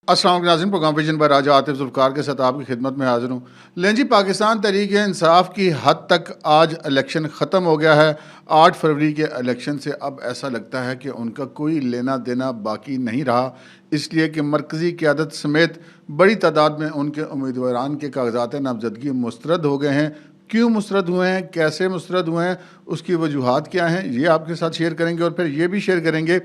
السلام علیکم ناظرین، پروگرام ویژن پر راجہ عاطف ذوالفقار کے ساتھ آپ کی خدمت میں حاضر ہوں۔ لیں جی، پاکستان تحریک انصاف کی حد تک آج الیکشن ختم ہو گیا ہے۔ 8 فروری کے الیکشن سے اب ایسا لگتا ہے کہ ان کا کوئی لینا دینا باقی نہیں رہا، اس لیے کہ مرکزی قیادت سمیت بڑی تعداد میں ان کے امیدواران کے کاغذات نامزدگی مسترد ہو گئے ہیں۔ کیوں مسترد ہوئے ہیں، کیسے مسترد ہوئے ہیں، اس کی وجوہات کیا ہیں، یہ آپ کے ساتھ شیئر کریں گے، اور پھر یہ بھی شیئر کریں گے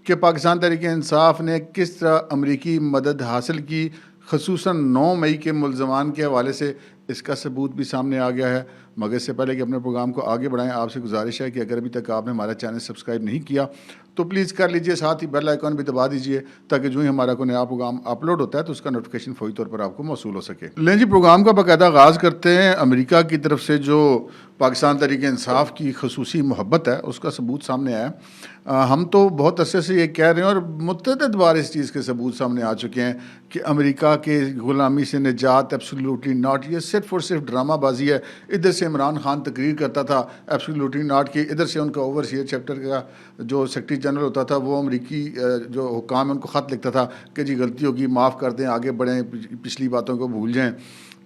کہ پاکستان تحریک انصاف نے کس طرح امریکی مدد حاصل کی، خصوصاً 9 مئی کے ملزمان کے حوالے سے اس کا ثبوت بھی سامنے آ گیا ہے۔ مگر اس سے پہلے کہ اپنے پروگرام کو آگے بڑھائیں، آپ سے گزارش ہے کہ اگر ابھی تک آپ نے ہمارا چینل سبسکرائب نہیں کیا تو پلیز کر لیجئے، ساتھ ہی بیل آئیکن بھی دبا دیجئے تاکہ جو ہی ہمارا کوئی نیا پروگرام اپلوڈ ہوتا ہے تو اس کا نوٹیفیکیشن فوری طور پر آپ کو موصول ہو سکے۔ لیں جی، پروگرام کا باقاعدہ آغاز کرتے ہیں۔ امریکہ کی طرف سے جو پاکستان تحریک انصاف کی خصوصی محبت ہے اس کا ثبوت سامنے آیا۔ ہم تو بہت عرصے سے یہ کہہ رہے ہیں اور متعدد بار اس چیز کے ثبوت سامنے آ چکے ہیں کہ امریکہ کے غلامی سے نجات ایبسولوٹلی ناٹ، یہ صرف اور صرف ڈرامہ بازی ہے۔ ادھر سے عمران خان تقریر کرتا تھا ایبسولوٹلی ناٹ کی، ادھر سے ان کا اوورسیئر چیپٹر کا جو سیکرٹری جنرل ہوتا تھا وہ امریکی جو حکام ان کو خط لکھتا تھا کہ جی غلطی ہوگی، معاف کر دیں، آگے بڑھیں، پچھلی باتوں کو بھول جائیں۔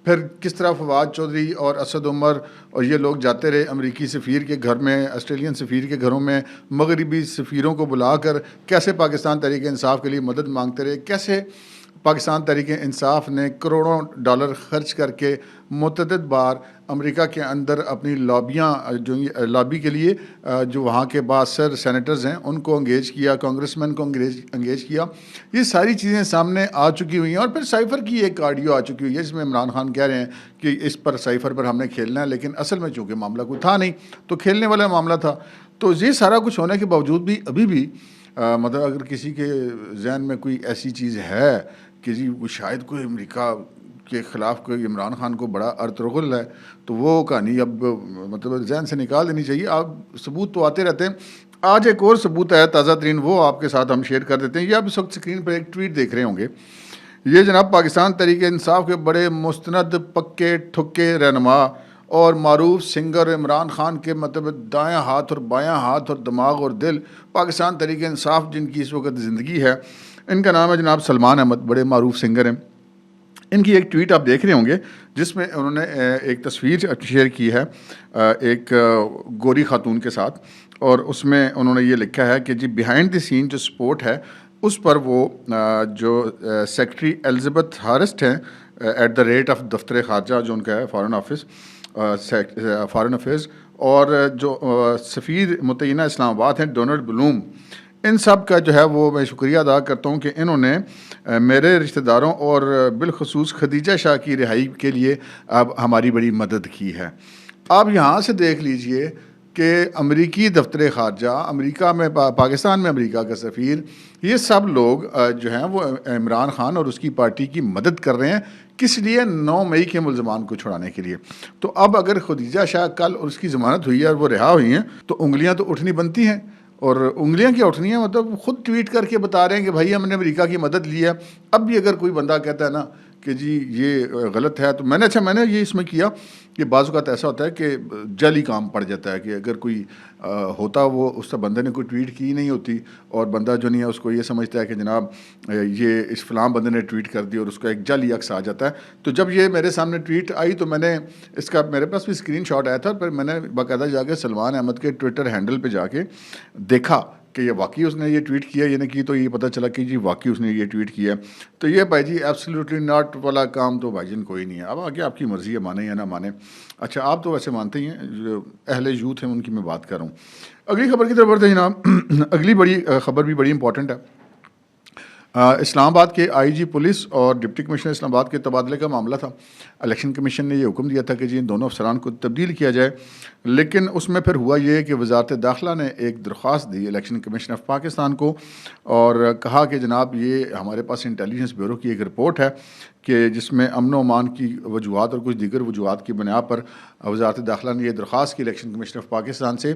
پھر کس طرح فواد چودھری اور اسد عمر اور یہ لوگ جاتے رہے امریکی سفیر کے گھر میں، آسٹریلین سفیر کے گھروں میں، مغربی سفیروں کو بلا کر کیسے پاکستان تحریک انصاف کے لیے مدد مانگتے رہے، کیسے پاکستان تحریک انصاف نے کروڑوں ڈالر خرچ کر کے متعدد بار امریکہ کے اندر اپنی لابیاں جو لابی کے لیے جو وہاں کے بااثر سینیٹرز ہیں ان کو انگیج کیا، کانگریس مین کو انگیج کیا۔ یہ ساری چیزیں سامنے آ چکی ہوئی ہیں، اور پھر سائفر کی ایک آڈیو آ چکی ہوئی ہے جس میں عمران خان کہہ رہے ہیں کہ اس پر سائفر پر ہم نے کھیلنا ہے، لیکن اصل میں چونکہ معاملہ کوئی تھا نہیں تو کھیلنے والا معاملہ تھا۔ تو یہ سارا کچھ ہونے کے باوجود بھی ابھی بھی مطلب اگر کسی کے ذہن میں کوئی ایسی چیز ہے کہ جی شاید کوئی امریکہ کے خلاف کوئی عمران خان کو بڑا ارطغرل ہے تو وہ کہانی اب مطلب ذہن سے نکال دینی چاہیے۔ آپ ثبوت تو آتے رہتے ہیں۔ آج ایک اور ثبوت ہے تازہ ترین، وہ آپ کے ساتھ ہم شیئر کر دیتے ہیں۔ یہ آپ اس وقت اسکرین پر ایک ٹویٹ دیکھ رہے ہوں گے۔ یہ جناب پاکستان تحریک انصاف کے بڑے مستند پکے ٹھکے رہنما اور معروف سنگر عمران خان کے مطلب دایاں ہاتھ اور بایاں ہاتھ اور دماغ اور دل، پاکستان تحریک انصاف جن کی اس وقت زندگی ہے، ان کا نام ہے جناب سلمان احمد، بڑے معروف سنگر ہیں۔ ان کی ایک ٹویٹ آپ دیکھ رہے ہوں گے جس میں انہوں نے ایک تصویر شیئر کی ہے ایک گوری خاتون کے ساتھ، اور اس میں انہوں نے یہ لکھا ہے کہ جی بیہائنڈ دی سین جو سپورٹ ہے اس پر وہ جو سیکرٹری الزبتھ ہارسٹ ہیں ایٹ دا ریٹ آف دفتر خارجہ جو ان کا ہے فارن افیئرز، اور جو سفیر متعینہ اسلام آباد ہیں ڈونلڈ بلوم، ان سب کا جو ہے وہ میں شکریہ ادا کرتا ہوں کہ انہوں نے میرے رشتہ داروں اور بالخصوص خدیجہ شاہ کی رہائی کے لیے اب ہماری بڑی مدد کی ہے۔ آپ یہاں سے دیکھ لیجئے کہ امریکی دفتر خارجہ، امریکہ میں پاکستان میں امریکہ کا سفیر، یہ سب لوگ جو ہیں وہ عمران خان اور اس کی پارٹی کی مدد کر رہے ہیں، کس لیے؟ 9 مئی کے ملزمان کو چھڑانے کے لیے۔ تو اب اگر خدیجہ شاہ کل اور اس کی ضمانت ہوئی ہے اور وہ رہا ہوئی ہیں تو انگلیاں تو اٹھنی بنتی ہیں، اور انگلیاں کیا اٹھنی ہیں، مطلب خود ٹویٹ کر کے بتا رہے ہیں کہ بھائی ہم نے امریکہ کی مدد لی ہے۔ اب بھی اگر کوئی بندہ کہتا ہے نا کہ جی یہ غلط ہے تو میں نے یہ اس میں کیا کہ بعض اوقات ایسا ہوتا ہے کہ جعلی کام پڑ جاتا ہے کہ اگر کوئی ہوتا وہ اس بندے نے کوئی ٹویٹ کی نہیں ہوتی اور بندہ جو نہیں ہے اس کو یہ سمجھتا ہے کہ جناب یہ اس فلاں بندے نے ٹویٹ کر دی اور اس کا ایک جعلی عکس آ جاتا ہے۔ تو جب یہ میرے سامنے ٹویٹ آئی تو میں نے اس کا، میرے پاس بھی اسکرین شاٹ آیا تھا، پھر میں نے باقاعدہ جا کے سلمان احمد کے ٹویٹر ہینڈل پہ جا کے دیکھا کہ یہ واقعی اس نے یہ ٹویٹ کیا یہ نہیں کی، تو یہ پتہ چلا کہ جی واقعی اس نے یہ ٹویٹ کیا۔ تو یہ بھائی جی ایبسلیوٹلی ناٹ والا کام تو بھائی جن کوئی نہیں ہے۔ اب آگے آپ کی مرضی ہے، مانیں یا نہ مانیں۔ اچھا آپ تو ویسے مانتے ہی ہیں، جو اہل یوتھ ہیں ان کی میں بات کر رہا ہوں۔ اگلی خبر کی طرف بڑھتے ہیں جناب۔ اگلی بڑی خبر بھی بڑی امپورٹنٹ ہے۔ اسلام آباد کے آئی جی پولیس اور ڈپٹی کمشنر اسلام آباد کے تبادلے کا معاملہ تھا۔ الیکشن کمیشن نے یہ حکم دیا تھا کہ جی ان دونوں افسران کو تبدیل کیا جائے، لیکن اس میں پھر ہوا یہ کہ وزارت داخلہ نے ایک درخواست دی الیکشن کمیشن آف پاکستان کو، اور کہا کہ جناب یہ ہمارے پاس انٹیلیجنس بیورو کی ایک رپورٹ ہے کہ جس میں امن و امان کی وجوہات اور کچھ دیگر وجوہات کی بنا پر وزارت داخلہ نے یہ درخواست کی الیکشن کمیشن آف پاکستان سے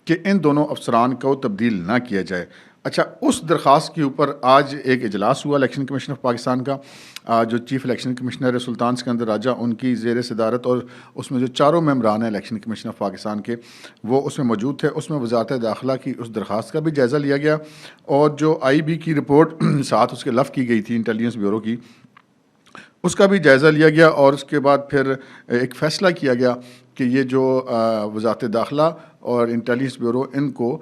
کہ ان دونوں افسران کو تبدیل نہ کیا جائے۔ اچھا، اس درخواست کے اوپر آج ایک اجلاس ہوا الیکشن کمیشن آف پاکستان کا. جو چیف الیکشن کمشنر ہے سلطان سکندر راجہ، ان کی زیر صدارت، اور اس میں جو چاروں ممبران ہیں الیکشن کمیشن آف پاکستان کے، وہ اس میں موجود تھے. اس میں وزارت داخلہ کی اس درخواست کا بھی جائزہ لیا گیا، اور جو آئی بی کی رپورٹ ساتھ اس کے لف کی گئی تھی انٹیلیجنس بیورو کی، اس کا بھی جائزہ لیا گیا. اور اس کے بعد پھر ایک فیصلہ کیا گیا کہ یہ جو وزارت داخلہ اور انٹیلیجنس بیورو، ان کو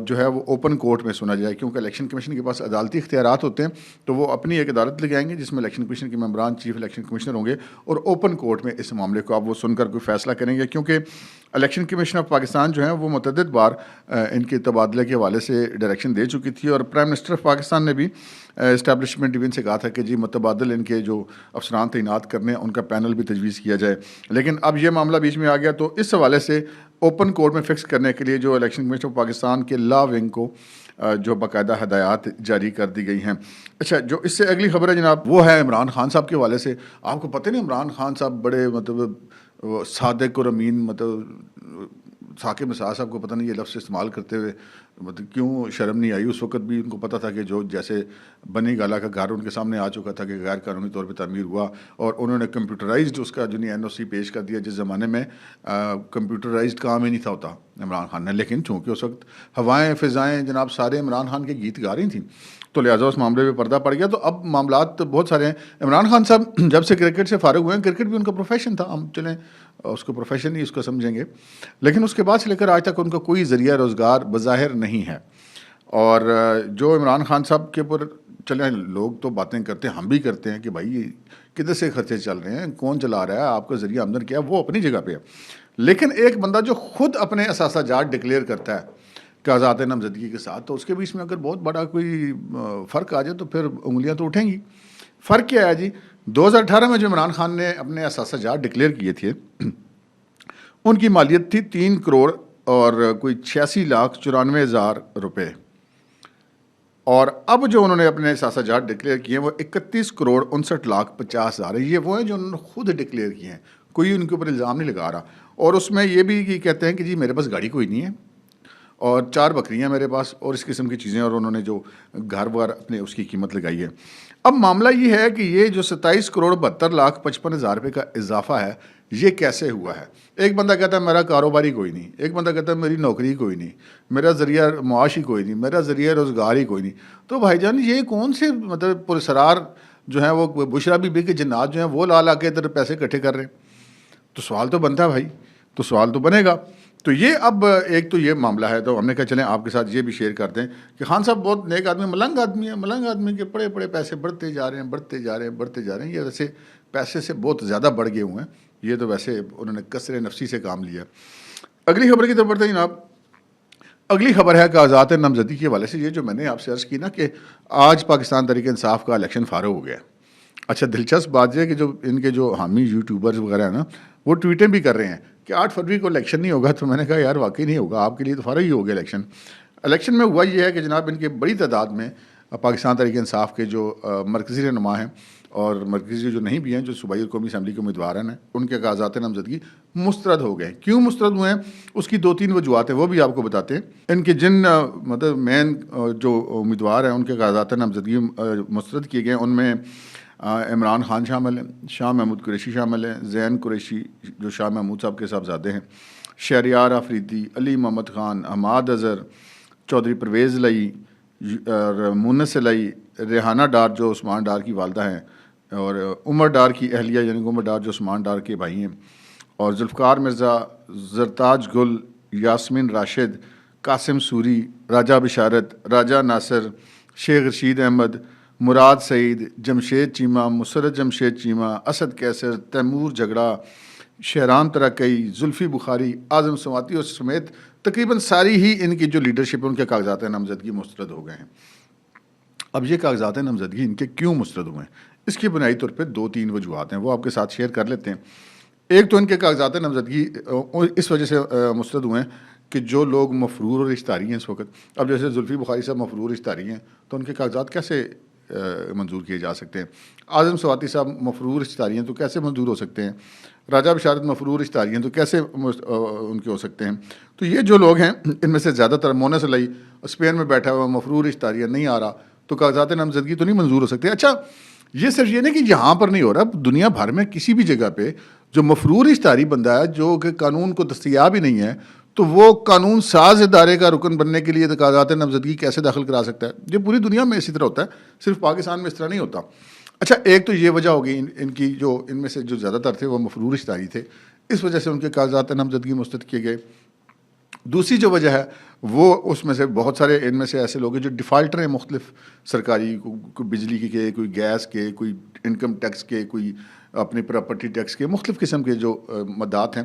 جو ہے وہ اوپن کورٹ میں سنا جائے، کیونکہ الیکشن کمیشن کے پاس عدالتی اختیارات ہوتے ہیں. تو وہ اپنی ایک عدالت لگائیں گے جس میں الیکشن کمیشن کے ممبران چیف الیکشن کمشنر ہوں گے، اور اوپن کورٹ میں اس معاملے کو اب وہ سن کر کوئی فیصلہ کریں گے. کیونکہ الیکشن کمیشن آف پاکستان جو ہیں وہ متعدد بار ان کے تبادلے کے حوالے سے ڈائریکشن دے چکی تھی، اور پرائم منسٹر آف پاکستان نے بھی اسٹیبلشمنٹ ڈویژن سے کہا تھا کہ جی متبادل ان کے جو افسران تعینات کرنے ہیں ان کا پینل بھی تجویز کیا جائے. لیکن اب یہ معاملہ بیچ میں آ گیا، تو اس حوالے سے اوپن کورٹ میں فکس کرنے کے لیے جو الیکشن کمیشن آف پاکستان کے لا ونگ کو جو باقاعدہ ہدایات جاری کر دی گئی ہیں. اچھا، جو اس سے اگلی خبر ہے جناب، وہ ہے عمران خان صاحب کے حوالے سے. آپ کو پتہ نہیں عمران خان صاحب بڑے مطلب صادق اور امین، مطلب ثاقب نثار صاحب کو پتہ نہیں یہ لفظ استعمال کرتے ہوئے مطلب کیوں شرم نہیں آئی. اس وقت بھی ان کو پتہ تھا کہ جو جیسے بنی گالا کا گھر ان کے سامنے آ چکا تھا کہ غیر قانونی طور پہ تعمیر ہوا، اور انہوں نے کمپیوٹرائزڈ اس کا جو این او سی پیش کر دیا، جس زمانے میں کمپیوٹرائزڈ کام ہی نہیں تھا ہوتا عمران خان نے. لیکن چونکہ اس وقت ہوائیں فضائیں جناب سارے عمران خان کے گیت گا رہی تھیں، تو لہٰذا اس معاملے پہ پردہ پڑ گیا. تو اب معاملات بہت سارے ہیں. عمران خان صاحب جب سے کرکٹ سے فارغ ہوئے ہیں، کرکٹ بھی ان کا پروفیشن تھا، ہم چلیں اس کو پروفیشن ہی اس کو سمجھیں گے، لیکن اس کے بعد سے لے کر آج تک ان کا کوئی ذریعہ روزگار بظاہر نہیں ہے. اور جو عمران خان صاحب کے اوپر چلیں لوگ تو باتیں کرتے ہیں، ہم بھی کرتے ہیں کہ بھائی کدھر سے خرچے چل رہے ہیں، کون چلا رہا ہے، آپ کا ذریعہ آمدن کیا ہے، وہ اپنی جگہ پہ ہے. لیکن ایک بندہ جو خود اپنے اثاثہ جات ڈکلیئر کرتا ہے کاغذات نامزدگی کے ساتھ، تو اس کے بیچ میں اگر بہت بڑا کوئی فرق آ جائے تو پھر انگلیاں تو اٹھیں گی. فرق کیا ہے جی؟ 2018 میں جو عمران خان نے اپنے اثاثہ جات ڈکلیئر کیے تھے، ان کی مالیت تھی 3 کروڑ اور کوئی 86,94,000 روپے. اور اب جو انہوں نے اپنے اثاثہ جات ڈکلیئر کیے ہیں وہ 31 کروڑ 59,50,000 ہے. یہ وہ ہیں جو انہوں نے خود ڈکلیئر کیے ہیں، کوئی ان کے اوپر الزام نہیں لگا رہا. اور اس میں یہ بھی کہتے ہیں کہ جی میرے پاس گاڑی کوئی نہیں ہے، اور 4 بکریاں میرے پاس، اور اس قسم کی چیزیں، اور انہوں نے جو گھر وار اپنے اس کی قیمت لگائی ہے. اب معاملہ یہ ہے کہ یہ جو 27 کروڑ 72,55,000 روپے کا اضافہ ہے، یہ کیسے ہوا ہے؟ ایک بندہ کہتا ہے میرا کاروباری کوئی نہیں، ایک بندہ کہتا ہے میری نوکری کوئی نہیں، میرا ذریعہ معاش ہی کوئی نہیں، میرا ذریعہ روزگار ہی کوئی نہیں. تو بھائی جان یہ کون سے مطلب پرسرار جو ہیں وہ بشرا بی بی کے جنات جو ہیں وہ لا کے ادھر پیسے اکٹھے کر رہے ہیں؟ تو سوال تو بنتا ہے بھائی، تو سوال تو بنے گا. تو یہ اب ایک تو یہ معاملہ ہے. تو ہم نے کہا چلیں آپ کے ساتھ یہ بھی شیئر کرتے ہیں کہ خان صاحب بہت نیک آدمی، ملنگ آدمی ہے، ملنگ آدمی کے بڑے بڑے پیسے بڑھتے جا رہے ہیں، بڑھتے جا رہے ہیں، بڑھتے جا رہے ہیں. یہ ویسے پیسے سے بہت زیادہ بڑھ گئے ہوئے ہیں. یہ تو ویسے انہوں نے کثر نفسی سے کام لیا. اگلی خبر کی طرف بڑھتے ہیں جناب. اگلی خبر ہے کاغذات نامزدگی کے حوالے سے. یہ جو میں نے آپ سے عرض کی نا کہ آج پاکستان تحریک انصاف کا الیکشن فارغ ہو گیا. اچھا دلچسپ بات یہ ہے کہ جو ان کے جو حامی یوٹیوبرز وغیرہ ہیں نا، وہ ٹویٹیں بھی کر رہے ہیں کہ 8 فروری کو الیکشن نہیں ہوگا. تو میں نے کہا یار واقعی نہیں ہوگا، آپ کے لیے تو فارغ ہی ہو گیا الیکشن. الیکشن میں ہوا یہ ہے کہ جناب ان کے بڑی تعداد میں پاکستان تحریک انصاف کے جو مرکزی رہنما ہیں اور مرکزی جو نہیں بھی ہیں، جو صوبائی اور قومی اسمبلی کے امیدوار ہیں، ان کے کاغذات نامزدگی مسترد ہو گئے. کیوں مسترد ہوئے ہیں؟ اس کی 2-3 وجوہات ہیں، وہ بھی آپ کو بتاتے ہیں. ان کے جن مطلب مین جو امیدوار ہیں ان کے کاغذات نامزدگی مسترد کیے گئے، ان میں عمران خان شامل ہیں، شاہ محمود قریشی شامل ہیں، زین قریشی جو شاہ محمود صاحب کے صاحبزادے ہیں، شہریار آفریدی، علی محمد خان، حماد اظہر، چودھری پرویز لئی اور مونس لئی، ریحانہ ڈار جو عثمان ڈار کی والدہ ہیں، اور عمر ڈار کی اہلیہ یعنی عمر ڈار جو عثمان ڈار کے بھائی ہیں، اور ذوالفقار مرزا، زرتاج گل، یاسمین راشد، قاسم سوری، راجہ بشارت، راجہ ناصر، شیخ رشید احمد، مراد سعید، جمشید چیمہ، مسرت جمشید چیمہ، اسد کیسر، تیمور جھگڑا، شہرام ترکئی، زلفی بخاری، اعظم سماتی اور سمیت تقریباً ساری ہی ان کی جو لیڈرشپ ہے ان کے کاغذات نامزدگی مسترد ہو گئے ہیں. اب یہ کاغذات نامزدگی ان کے کیوں مسترد ہوئے ہیں؟ اس کی بنیادی طور پہ 2-3 وجوہات ہیں، وہ آپ کے ساتھ شیئر کر لیتے ہیں. ایک تو ان کے کاغذات نامزدگی اس وجہ سے مسترد ہوئے ہیں کہ جو لوگ مفرور اور اشتہاری ہیں اس وقت، اب جیسے زلفی بخاری صاحب مفرور اشتہاری ہیں تو ان کے کاغذات کیسے منظور کیے جا سکتے ہیں. اعظم سواتی صاحب مفرور اشتہاری ہیں تو کیسے منظور ہو سکتے ہیں؟ راجہ بشارت مفرور اشتہاری ہیں تو کیسے ان کے ہو سکتے ہیں؟ تو یہ جو لوگ ہیں ان میں سے زیادہ تر مونس علی اسپین میں بیٹھا ہوا مفرور اشتہاری نہیں آ رہا تو کاغذات نامزدگی تو نہیں منظور ہو سکتے. اچھا یہ صرف یہ نہیں کہ یہاں پر نہیں ہو رہا, دنیا بھر میں کسی بھی جگہ پہ جو مفرور اشتہاری بندہ ہے جو کہ قانون کو دستیاب ہی نہیں ہے تو وہ قانون ساز ادارے کا رکن بننے کے لیے کاغذات نامزدگی کیسے داخل کرا سکتا ہے؟ یہ پوری دنیا میں اسی طرح ہوتا ہے, صرف پاکستان میں اس طرح نہیں ہوتا. اچھا ایک تو یہ وجہ ہوگی ان کی, جو ان میں سے جو زیادہ تر تھے وہ مفرور اشتہاری تھے, اس وجہ سے ان کے کاغذات نامزدگی مسترد کیے گئے. دوسری جو وجہ ہے وہ اس میں سے بہت سارے ان میں سے ایسے لوگ ہیں جو ڈیفالٹر ہیں مختلف سرکاری, کوئی بجلی کے, کوئی گیس کے, کوئی انکم ٹیکس کے, کوئی اپنی پراپرٹی ٹیکس کے, مختلف قسم کے جو مدات ہیں.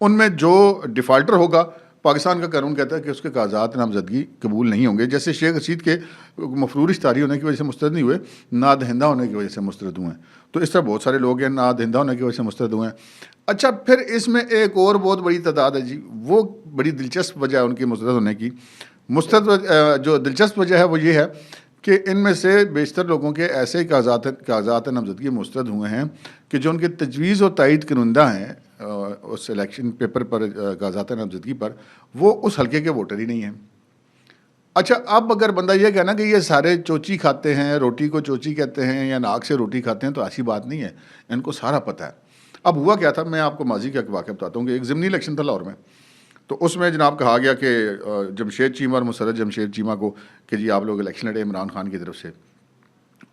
ان میں جو ڈیفالٹر ہوگا پاکستان کا قانون کہتا ہے کہ اس کے کاغذات نامزدگی قبول نہیں ہوں گے. جیسے شیخ رشید کے مفرور اشتہاری ہونے کی وجہ سے مسترد نہیں ہوئے, نادہندہ ہونے کی وجہ سے مسترد ہوئے ہیں. تو اس طرح بہت سارے لوگ ہیں نادہندہ ہونے کی وجہ سے مسترد ہوئے ہیں. اچھا پھر اس میں ایک اور بہت بڑی تعداد ہے جی, وہ بڑی دلچسپ وجہ ہے ان کی مسترد ہونے کی. جو دلچسپ وجہ ہے وہ یہ ہے کہ ان میں سے بیشتر لوگوں کے ایسے کاغذات نامزدگی مسترد ہوئے ہیں کہ جو ان کے تجویز و تائید کنندہ ہیں اس الیکشن پیپر پر, کاغذات نامزدگی پر, وہ اس حلقے کے ووٹر ہی نہیں ہیں. اچھا اب اگر بندہ یہ کہنا کہ یہ سارے چوچی کھاتے ہیں, روٹی کو چوچی کہتے ہیں یا ناک سے روٹی کھاتے ہیں, تو ایسی بات نہیں ہے, ان کو سارا پتہ ہے. اب ہوا کیا تھا, میں آپ کو ماضی کا ایک واقعہ بتاتا ہوں کہ ایک ضمنی الیکشن تھا لاہور میں. تو اس میں جناب کہا گیا کہ جمشید چیمہ اور مسرت جمشید چیمہ کو کہ جی آپ لوگ الیکشن لڑے عمران خان کی طرف سے.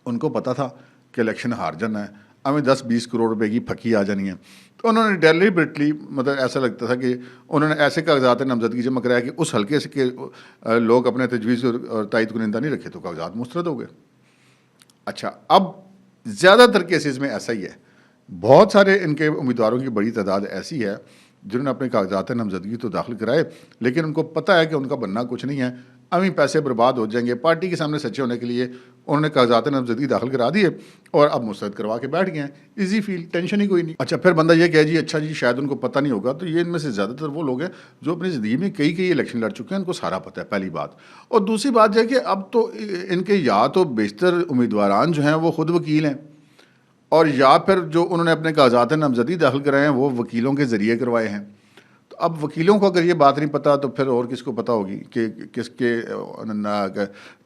ان کو پتہ تھا کہ الیکشن ہار جانا ہے, ہمیں 10-20 کروڑ روپے کی پھکی آ جانی ہے. تو انہوں نے ڈیلیبریٹلی, مطلب ایسا لگتا تھا کہ انہوں نے ایسے کاغذات نامزدگی جمع کرایا کہ اس حلقے سے کہ لوگ اپنے تجویز اور تائید کنندہ نہیں رکھے, تو کاغذات مسترد ہو گئے. اچھا اب زیادہ تر کیسز میں ایسا ہی ہے, بہت سارے ان کے امیدواروں کی بڑی تعداد ایسی ہے جنہوں نے اپنے کاغذات نامزدگی تو داخل کرائے, لیکن ان کو پتہ ہے کہ ان کا بننا کچھ نہیں ہے, ابھی پیسے برباد ہو جائیں گے. پارٹی کے سامنے سچے ہونے کے لیے انہوں نے کاغذات نامزدگی داخل کرا دیے اور اب مسترد کروا کے بیٹھ گئے ہیں. ایزی فیل, ٹینشن ہی کوئی نہیں. اچھا پھر بندہ یہ کہے جی اچھا جی شاید ان کو پتہ نہیں ہوگا, تو یہ ان میں سے زیادہ تر وہ لوگ ہیں جو اپنی زندگی میں کئی الیکشن لڑ چکے ہیں, ان کو سارا پتہ ہے, پہلی بات. اور دوسری بات یہ ہے کہ اب تو ان کے یا تو بیشتر امیدواران جو ہیں وہ خود وکیل ہیں, اور یا پھر جو انہوں نے اپنے کاغذات نامزدگی داخل کرائے ہیں وہ وکیلوں کے ذریعے کروائے ہیں. تو اب وکیلوں کو اگر یہ بات نہیں پتہ تو پھر اور کس کو پتہ ہوگی کہ کس کے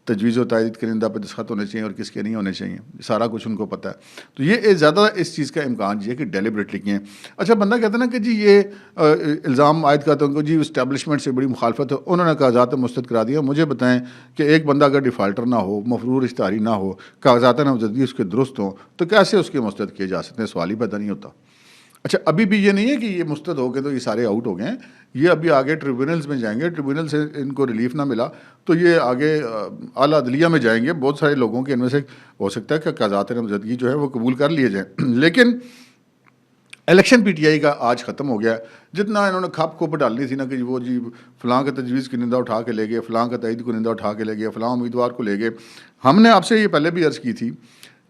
تجویز و تائید کنندہ پہ دستخط ہونے چاہیے اور کس کے نہیں ہونے چاہیے, سارا کچھ ان کو پتہ ہے. تو یہ زیادہ اس چیز کا امکان یہ ہے کہ ڈیلیبریٹلی کیے ہیں. اچھا بندہ کہتا ہے نا کہ جی یہ الزام عائد کرتا ہوں کہ جی اسٹیبلشمنٹ سے بڑی مخالفت ہے, انہوں نے کاغذات مسترد کرا دیا. مجھے بتائیں کہ ایک بندہ اگر ڈیفالٹر نہ ہو, مفرور اشتہاری نہ ہو, کاغذات نامزدگی اس کے درست ہوں, تو کیسے اس کے مسترد کیے جا سکتے ہیں؟ سوال ہی پیدا نہیں ہوتا. اچھا ابھی بھی یہ نہیں ہے کہ یہ مسترد ہو گئے تو یہ سارے آؤٹ ہو گئے ہیں, یہ ابھی آگے ٹریبونلز میں جائیں گے, ٹریبونل سے ان کو ریلیف نہ ملا تو یہ آگے اعلیٰ عدلیہ میں جائیں گے. بہت سارے لوگوں کے ان میں سے ہو سکتا ہے کہ کاغذات نامزدگی جو ہے وہ قبول کر لیے جائیں, لیکن الیکشن پی ٹی آئی کا آج ختم ہو گیا ہے. جتنا انہوں نے کھپ کھوپ ڈالنی تھی نا کہ وہ جی فلاں کا تجویز کنندہ اٹھا کے لے گئے, فلاں کا تائید کنندہ اٹھا کے لے گئے, فلاں امیدوار کو لے گئے. ہم نے آپ سے یہ پہلے بھی عرض کی تھی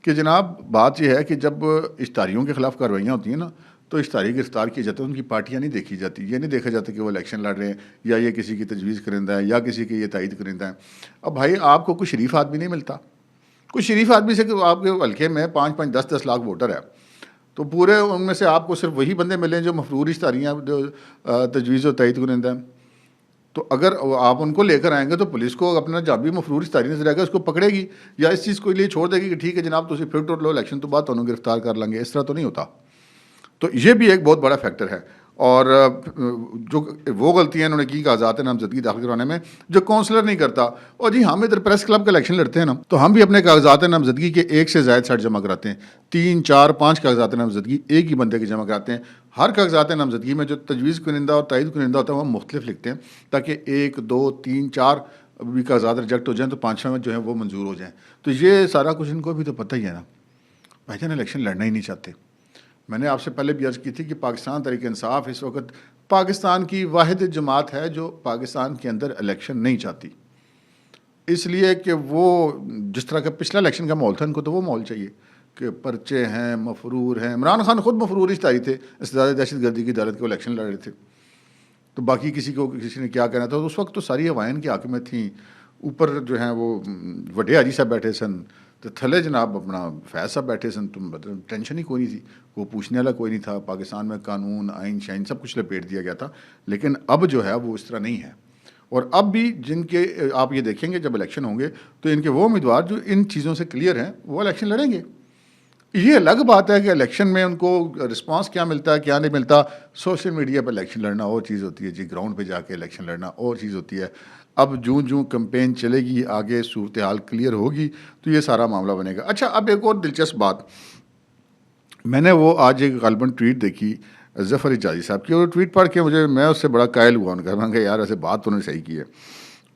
کہ جناب بات یہ ہے کہ جب اشتہاریوں کے خلاف کارروائیاں ہوتی ہیں نا تو اشتہاری گرفتار کیے جاتے ہیں, ان کی پارٹیاں نہیں دیکھی جاتی. یہ نہیں دیکھا جاتا کہ وہ الیکشن لڑ رہے ہیں یا یہ کسی کی تجویز کرندہ ہے یا کسی کی یہ تائید کرندہ ہے. اب بھائی آپ کو کوئی شریف آدمی نہیں ملتا, کوئی شریف آدمی سے کہ آپ کے حلقے میں 5-5 10-10 لاکھ ووٹر ہے, تو پورے ان میں سے آپ کو صرف وہی بندے ملیں جو مفرور اشتہاریاں جو تجویز و تائید کرندہ ہیں. تو اگر آپ ان کو لے کر آئیں گے تو پولیس کو اپنا جب بھی مفرور اشتہاری نظر آئے گا اس کو پکڑے گی یا اس چیز کو لیے چھوڑ دے گی کہ ٹھیک ہے جناب تسی پھر ٹوٹ لو, الیکشن تو بعد تمہیں گرفتار کر لیں گے. اس طرح تو نہیں ہوتا. تو یہ بھی ایک بہت بڑا فیکٹر ہے. اور جو وہ غلطیاں انہوں نے کی کاغذات نامزدگی داخل کروانے میں جو کونسلر نہیں کرتا, اور جی ہم ادھر پریس کلب کا الیکشن لڑتے ہیں نا, تو ہم بھی اپنے کاغذات نامزدگی کے 1 سے زائد سیٹ جمع کراتے ہیں. 3, 4, 5 کاغذات نامزدگی ایک ہی بندے کے جمع کراتے ہیں. ہر کاغذات نامزدگی میں جو تجویز کنندہ اور تائید کنندہ ہوتا ہے وہ مختلف لکھتے ہیں تاکہ 1, 2, 3, 4 بھی کاغذات ریجیکٹ ہو جائیں تو 5 جو ہیں وہ منظور ہو جائیں. تو یہ سارا کچھ ان کو بھی تو پتہ ہی ہے نا. بھائی جان الیکشن لڑنا ہی نہیں چاہتے. میں نے آپ سے پہلے بھی عرض کی تھی کہ پاکستان تحریک انصاف اس وقت پاکستان کی واحد جماعت ہے جو پاکستان کے اندر الیکشن نہیں چاہتی, اس لیے کہ وہ جس طرح کا پچھلا الیکشن کا ماحول تھا ان کو تو وہ ماحول چاہیے کہ پرچے ہیں, مفرور ہیں. عمران خان خود مفرور اشتہاری تھے, استداد دہشت گردی کی عدالت کے الیکشن لڑ رہے تھے, تو باقی کسی نے کیا کہنا تھا. اس وقت تو ساری ہوائیں کی حق میں تھیں, اوپر جو ہیں وہ وڈے حاجی صاحب بیٹھے سن, تو تھلے جناب اپنا فیض صاحب بیٹھے سن، تم مطلب ٹینشن ہی کوئی نہیں تھی، وہ پوچھنے والا کوئی نہیں تھا، پاکستان میں قانون آئین شائن سب کچھ لپیٹ دیا گیا تھا. لیکن اب جو ہے وہ اس طرح نہیں ہے. اور اب بھی جن کے آپ یہ دیکھیں گے جب الیکشن ہوں گے تو ان کے وہ امیدوار جو ان چیزوں سے کلیئر ہیں وہ الیکشن لڑیں گے. یہ الگ بات ہے کہ الیکشن میں ان کو رسپانس کیا ملتا ہے کیا نہیں ملتا. سوشل میڈیا پہ الیکشن لڑنا اور چیز ہوتی ہے جی، گراؤنڈ پہ جا کے الیکشن لڑنا اور چیز ہوتی ہے. اب جوں کمپین چلے گی آگے صورتحال کلیئر ہوگی تو یہ سارا معاملہ بنے گا. اچھا اب ایک اور دلچسپ بات، میں نے وہ آج ایک غالباً ٹویٹ دیکھی ظفر اجازی صاحب کی، اور ٹویٹ پڑھ کے میں اس سے بڑا قائل ہوا. ان کا میں کہا یار ایسے بات تو انہوں نے صحیح کی ہے.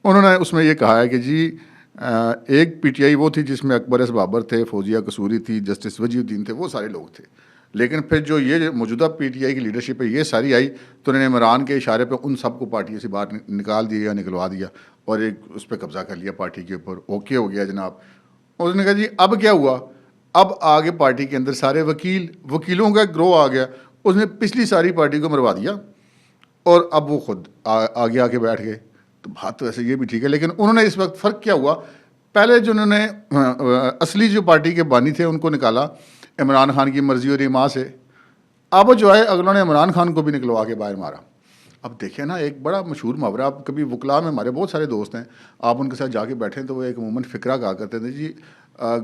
انہوں نے اس میں یہ کہا ہے کہ جی ایک پی ٹی آئی وہ تھی جس میں اکبر ایس بابر تھے، فوزیہ قصوری تھی، جسٹس وجیہ الدین تھے، وہ سارے لوگ تھے. لیکن پھر جو یہ موجودہ پی ٹی آئی کی لیڈرشپ ہے یہ ساری آئی تو انہوں نے عمران کے اشارے پہ ان سب کو پارٹی سے باہر نکال دیا یا نکلوا دیا اور ایک اس پہ قبضہ کر لیا پارٹی کے اوپر. اوکے ہو گیا جناب. اور اس نے کہا جی اب کیا ہوا، اب آگے پارٹی کے اندر سارے وکیلوں کا گروہ آ گیا. اس نے پچھلی ساری پارٹی کو مروا دیا اور اب وہ خود آگے آ کے بیٹھ گئے. تو بات تو ایسے یہ بھی ٹھیک ہے، لیکن انہوں نے اس وقت فرق کیا ہوا، پہلے جو انہوں نے اصلی جو پارٹی کے بانی تھے ان کو نکالا عمران خان کی مرضی اور ایما سے. اب جو ہے اگلوں نے عمران خان کو بھی نکلوا کے باہر مارا. اب دیکھیں نا ایک بڑا مشہور محاورہ، آپ کبھی وکلا میں ہمارے بہت سارے دوست ہیں، آپ ان کے ساتھ جا کے بیٹھیں تو وہ ایک عموماً فقرہ کہا کرتے تھے جی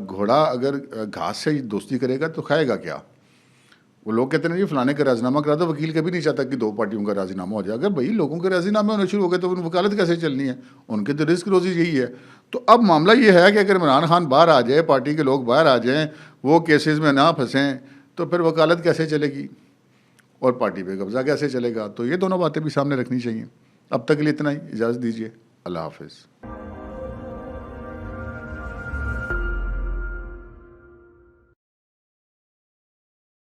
گھوڑا اگر گھاس سے دوستی کرے گا تو کھائے گا کیا. وہ لوگ کہتے ہیں جی فلانے کا راضی نامہ کرا دو، وکیل کبھی نہیں چاہتا کہ دو پارٹیوں کا راضی نامہ ہو جائے. اگر بھائی لوگوں کے راضی نامے ہونے شروع ہو گئے تو ان وکالت کیسے چلنی ہے، ان کے تو رزق روزی یہی ہے. تو اب معاملہ یہ ہے کہ اگر عمران خان باہر آ جائے، پارٹی کے لوگ باہر آ جائیں، وہ کیسز میں نہ پھنسیں تو پھر وکالت کیسے چلے گی اور پارٹی پہ قبضہ کیسے چلے گا. تو یہ دونوں باتیں بھی سامنے رکھنی چاہیے. اب تک کے لیے اتنا ہی، اجازت دیجیے، اللہ حافظ.